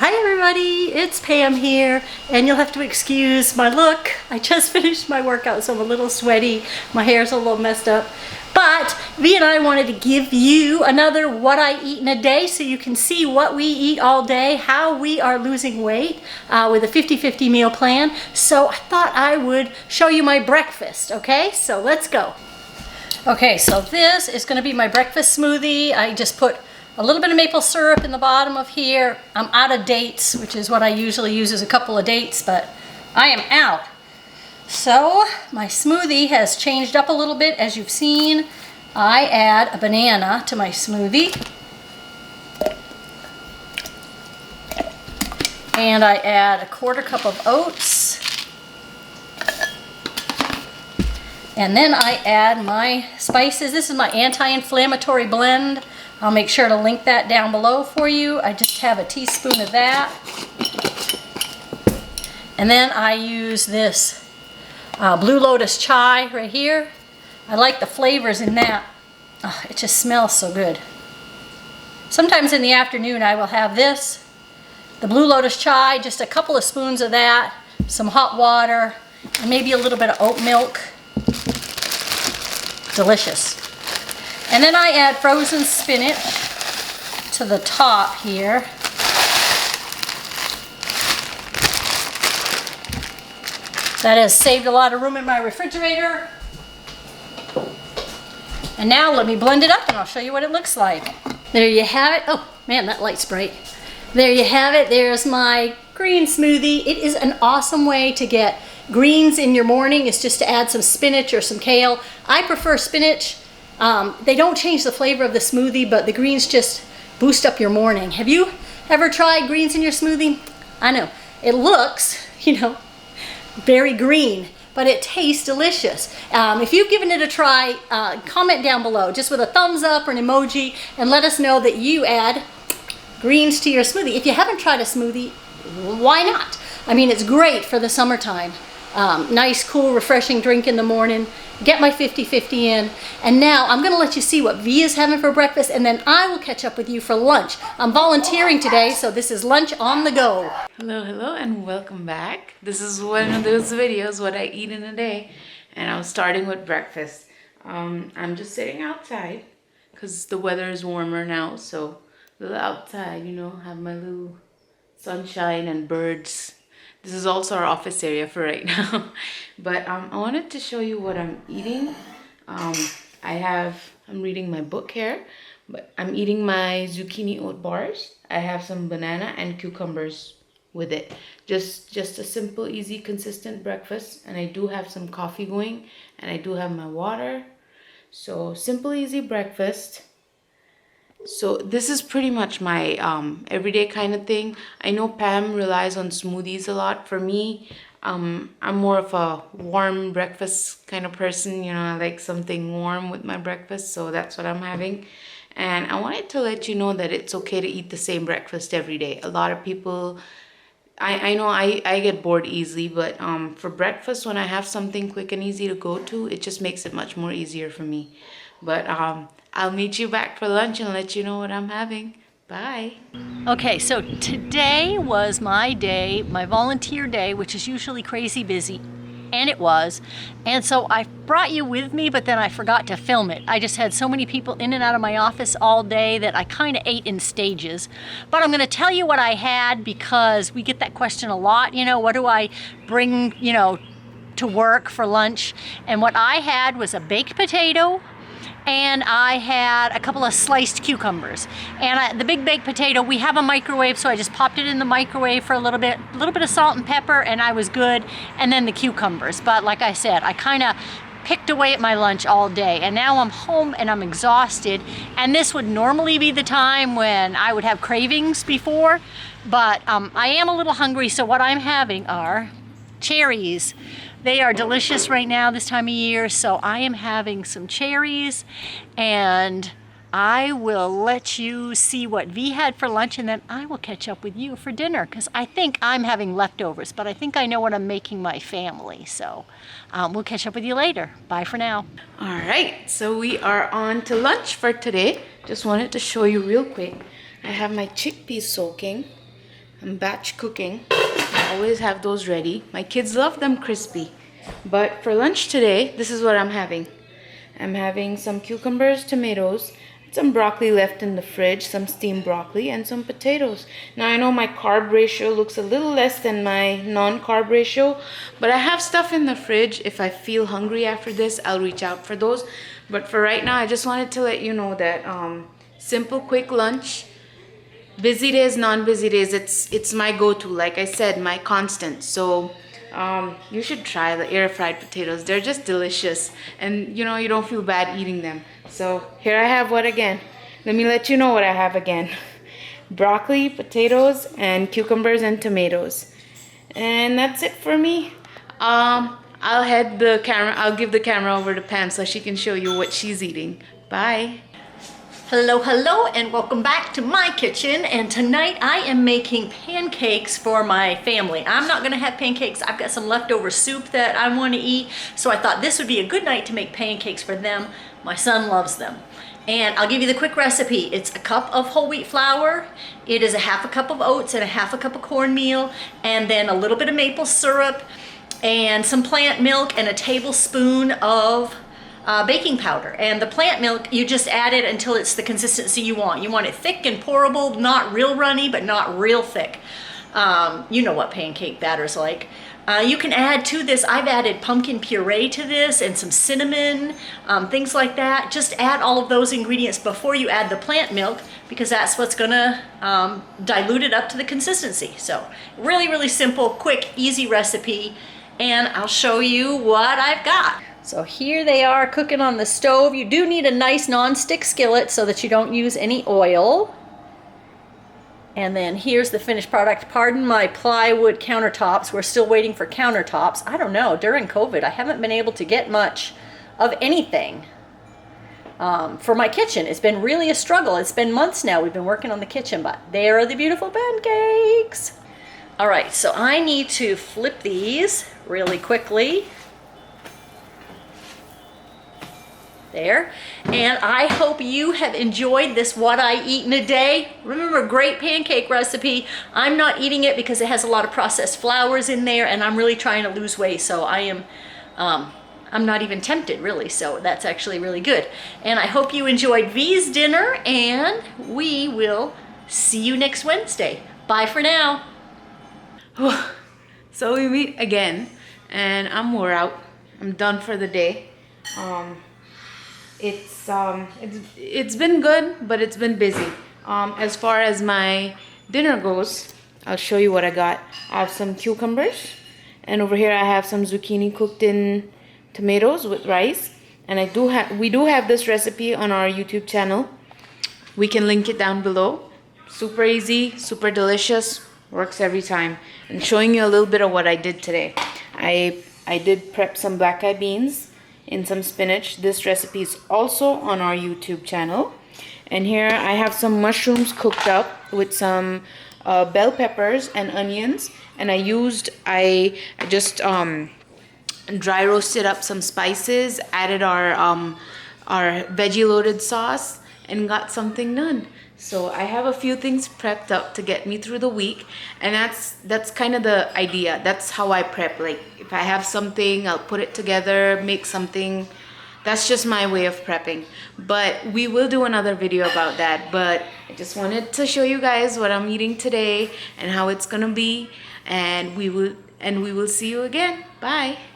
Hi everybody, it's Pam here, and you'll have to excuse my look. I just finished my workout, so I'm a little sweaty. My hair's a little messed up. But Vee and I wanted to give you another what I eat in a day so you can see what we eat all day, how we are losing weight with a 50-50 meal plan. So I thought I would show you my breakfast, okay? So let's go. Okay, so this is going to be my breakfast smoothie. I just put a little bit of maple syrup in the bottom of here. I'm out of dates, which is what I usually use, is a couple of dates, but I am out. So my smoothie has changed up a little bit, as you've seen. I add a banana to my smoothie. And I add a 1/4 cup of oats. And then I add my spices. This is my anti-inflammatory blend. I'll make sure to link that down below for you. I just have a teaspoon of that. And then I use this Blue Lotus chai right here. I like the flavors in that. Oh, it just smells so good. Sometimes in the afternoon I will have this, the Blue Lotus chai, just a couple of spoons of that, some hot water, and maybe a little bit of oat milk. Delicious. And then I add frozen spinach to the top here. That has saved a lot of room in my refrigerator. And now let me blend it up and I'll show you what it looks like. There you have it. Oh man, that light's bright. There you have it. There's my green smoothie. It is an awesome way to get greens in your morning. It's just to add some spinach or some kale. I prefer spinach. They don't change the flavor of the smoothie, but the greens just boost up your morning. Have you ever tried greens in your smoothie? I know, it looks, very green, but it tastes delicious. If you've given it a try, comment down below, just with a thumbs up or an emoji, and let us know that you add greens to your smoothie. If you haven't tried a smoothie, why not? I mean, it's great for the summertime. Nice, cool, refreshing drink in the morning. Get my 50-50 in. And now I'm gonna let you see what Vee is having for breakfast, and then I will catch up with you for lunch. I'm volunteering today, so this is lunch on the go. Hello, and welcome back. This is one of those videos, what I eat in a day. And I'm starting with breakfast. I'm just sitting outside because the weather is warmer now, so a little outside, have my little sunshine and birds. This is also our office area for right now. But I wanted to show you what I'm eating. I'm reading my book here, but I'm eating my zucchini oat bars. I have some banana and cucumbers with it. Just a simple, easy, consistent breakfast. And I do have some coffee going, and I do have my water. So simple, easy breakfast. So this is pretty much my everyday kind of thing. I know Pam relies on smoothies a lot. For me, I'm more of a warm breakfast kind of person. I like something warm with my breakfast, so that's what I'm having. And I wanted to let you know that it's okay to eat the same breakfast every day. A lot of people, I know I get bored easily, but for breakfast, when I have something quick and easy to go to, it just makes it much more easier for me. But I'll meet you back for lunch and let you know what I'm having. Bye. Okay, so today was my day, my volunteer day, which is usually crazy busy, and it was. And so I brought you with me, but then I forgot to film it. I just had so many people in and out of my office all day that I kind of ate in stages. But I'm gonna tell you what I had, because we get that question a lot, what do I bring, to work for lunch? And what I had was a baked potato, and I had a couple of sliced cucumbers. And the big baked potato, we have a microwave, so I just popped it in the microwave for a little bit of salt and pepper, and I was good. And then the cucumbers. But like I said, I kind of picked away at my lunch all day, and now I'm home and I'm exhausted. And this would normally be the time when I would have cravings before, but I am a little hungry, so what I'm having are cherries. They are delicious right now this time of year, so I am having some cherries, and I will let you see what Vee had for lunch, and then I will catch up with you for dinner, because I think I'm having leftovers, but I think I know what I'm making my family, so we'll catch up with you later. Bye for now. All right, so we are on to lunch for today. Just wanted to show you real quick. I have my chickpeas soaking. I'm batch cooking. I always have those ready. My kids love them crispy. But for lunch today, this is what I'm having. I'm having some cucumbers, tomatoes, some broccoli left in the fridge, some steamed broccoli, and some potatoes. Now I know my carb ratio looks a little less than my non-carb ratio, but I have stuff in the fridge. If I feel hungry after this, I'll reach out for those. But for right now, I just wanted to let you know that simple, quick lunch. Busy days, non-busy days, it's my go-to. Like I said, my constant. So you should try the air fried potatoes. They're just delicious, and you know, you don't feel bad eating them. So here I have what again? Let me let you know what I have again. Broccoli, potatoes, and cucumbers and tomatoes. And that's it for me. I'll give the camera over to Pam so she can show you what she's eating. Bye. Hello, hello, and welcome back to my kitchen. And tonight I am making pancakes for my family. I'm not gonna have pancakes. I've got some leftover soup that I want to eat. So I thought this would be a good night to make pancakes for them. My son loves them. And I'll give you the quick recipe. It's a cup of whole wheat flour. It is a half a cup of oats and a half a cup of cornmeal, and then a little bit of maple syrup and some plant milk and a tablespoon of baking powder. And the plant milk, you just add it until it's the consistency you want. You want it thick and pourable, not real runny, but not real thick. You know what pancake batter's like. You can add to this, I've added pumpkin puree to this and some cinnamon, things like that. Just add all of those ingredients before you add the plant milk, because that's what's gonna dilute it up to the consistency. So really, really simple, quick, easy recipe. And I'll show you what I've got. So here they are cooking on the stove. You do need a nice non-stick skillet so that you don't use any oil. And then here's the finished product. Pardon my plywood countertops. We're still waiting for countertops. I don't know, during COVID, I haven't been able to get much of anything for my kitchen. It's been really a struggle. It's been months now we've been working on the kitchen, but there are the beautiful pancakes. All right, so I need to flip these really quickly. There. And I hope you have enjoyed this what I eat in a day. Remember, great pancake recipe. I'm not eating it because it has a lot of processed flours in there, and I'm really trying to lose weight, so I'm not even tempted really, so that's actually really good. And I hope you enjoyed Vee's dinner, and we will see you next Wednesday. Bye for now. So we meet again, and I'm wore out. I'm done for the day. It's been good, but it's been busy. As far as my dinner goes, I'll show you what I got. I have some cucumbers, and over here I have some zucchini cooked in tomatoes with rice. And we do have this recipe on our YouTube channel. We can link it down below. Super easy, super delicious, works every time. And showing you a little bit of what I did today. I did prep some black eyed beans in some spinach. This recipe is also on our YouTube channel. And here I have some mushrooms cooked up with some bell peppers and onions. And I just dry roasted up some spices, added our veggie loaded sauce, and got something done. So I have a few things prepped up to get me through the week, and that's kind of the idea. That's how I prep. Like, if I have something, I'll put it together, make something. That's just my way of prepping. But we will do another video about that. But I just wanted to show you guys what I'm eating today and how it's gonna be, and we will see you again. Bye.